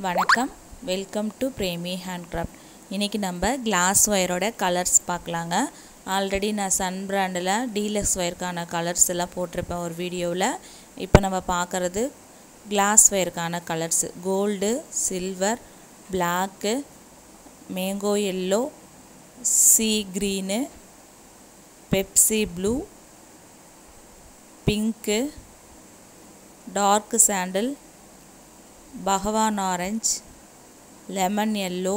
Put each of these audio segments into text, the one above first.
வணக்கம், welcome to Premi handcraft. இன்றைக்கி நம்ம கிளாஸ் ஒயரோட கலர்ஸ் பார்க்கலாங்க. ஆல்ரெடி நான் சன் பிராண்டில் டீலக்ஸ் ஒயருக்கான கலர்ஸ் எல்லாம் போட்டிருப்பேன் ஒரு வீடியோவில். இப்போ நம்ம பார்க்குறது கிளாஸ் ஒயருக்கான colours. Gold, silver, black, mango yellow, sea green, Pepsi blue, pink, dark sandal, பகவான் orange, lemon yellow,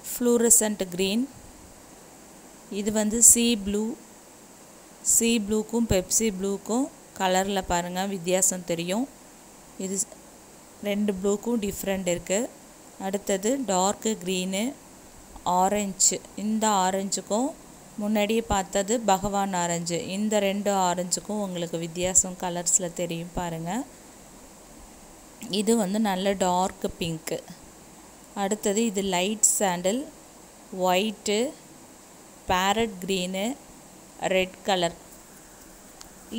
fluorescent green. இது வந்து சீ ப்ளூக்கும் பெப்சி ப்ளூக்கும் கலரில் பாருங்கள் வித்தியாசம் தெரியும். இது ரெண்டு ப்ளூக்கும் டிஃப்ரெண்ட் இருக்குது. அடுத்தது டார்க்கு க்ரீனு, ஆரஞ்சு. இந்த ஆரஞ்சுக்கும் முன்னாடியே பார்த்தது பகவான் ஆரஞ்சு. இந்த ரெண்டு ஆரஞ்சுக்கும் உங்களுக்கு வித்தியாசம் கலர்ஸில் தெரியும் பாருங்கள். இது வந்து நல்ல டார்க் பிங்க்கு. அடுத்தது இது light sandal, white, parrot green, red colour,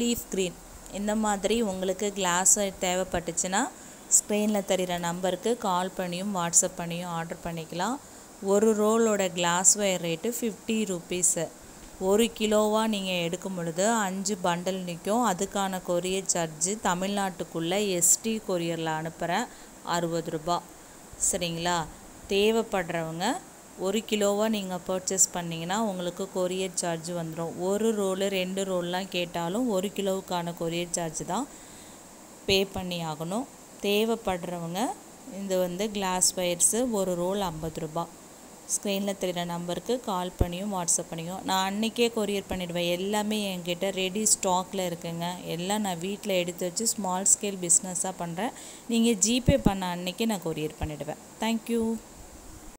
leaf green. இந்த மாதிரி உங்களுக்கு கிளாஸ் தேவைப்பட்டுச்சுன்னா ஸ்க்ரீனில் தெரிகிற நம்பருக்கு கால் பண்ணியும் வாட்ஸ்அப் பண்ணியும் ஆர்டர் பண்ணிக்கலாம். ஒரு ரோலோட கிளாஸ் ஒயர் ரேட்டு 50 ருபீஸு. 1 கிலோவாக நீங்கள் எடுக்கும் பொழுது 5 பண்டல் நிற்கும். அதுக்கான கொரியர் சார்ஜு தமிழ்நாட்டுக்குள்ளே எஸ்டி கொரியரில் அனுப்புகிறேன் 60 ரூபா. சரிங்களா? தேவைப்படுறவங்க 1 கிலோவாக நீங்கள் பர்ச்சேஸ் பண்ணிங்கன்னா உங்களுக்கு கொரியர் சார்ஜ் வந்துடும். ஒரு ரோலு 2 ரோல்லாம் கேட்டாலும் 1 கிலோவுக்கான கொரியர் சார்ஜ் தான் பே பண்ணி ஆகணும். தேவைப்படுறவங்க இது வந்து கிளாஸ் ஒயர்ஸு ஒரு ரோல் 50 ரூபா. ஸ்க்ரீனில் தெரிகிற நம்பருக்கு கால் பண்ணியும் வாட்ஸ்அப் பண்ணியும் நான் அன்றைக்கே கொரியர் பண்ணிவிடுவேன். எல்லாமே என்கிட்ட ரெடி ஸ்டாக்கில் இருக்குங்க. எல்லாம் நான் வீட்டில் எடுத்து வச்சு ஸ்மால் ஸ்கேல் பிஸ்னஸாக பண்ணுறேன். நீங்கள் ஜிபே பண்ண அன்றைக்கே நான் கொரியர் பண்ணிவிடுவேன். தேங்க்யூ.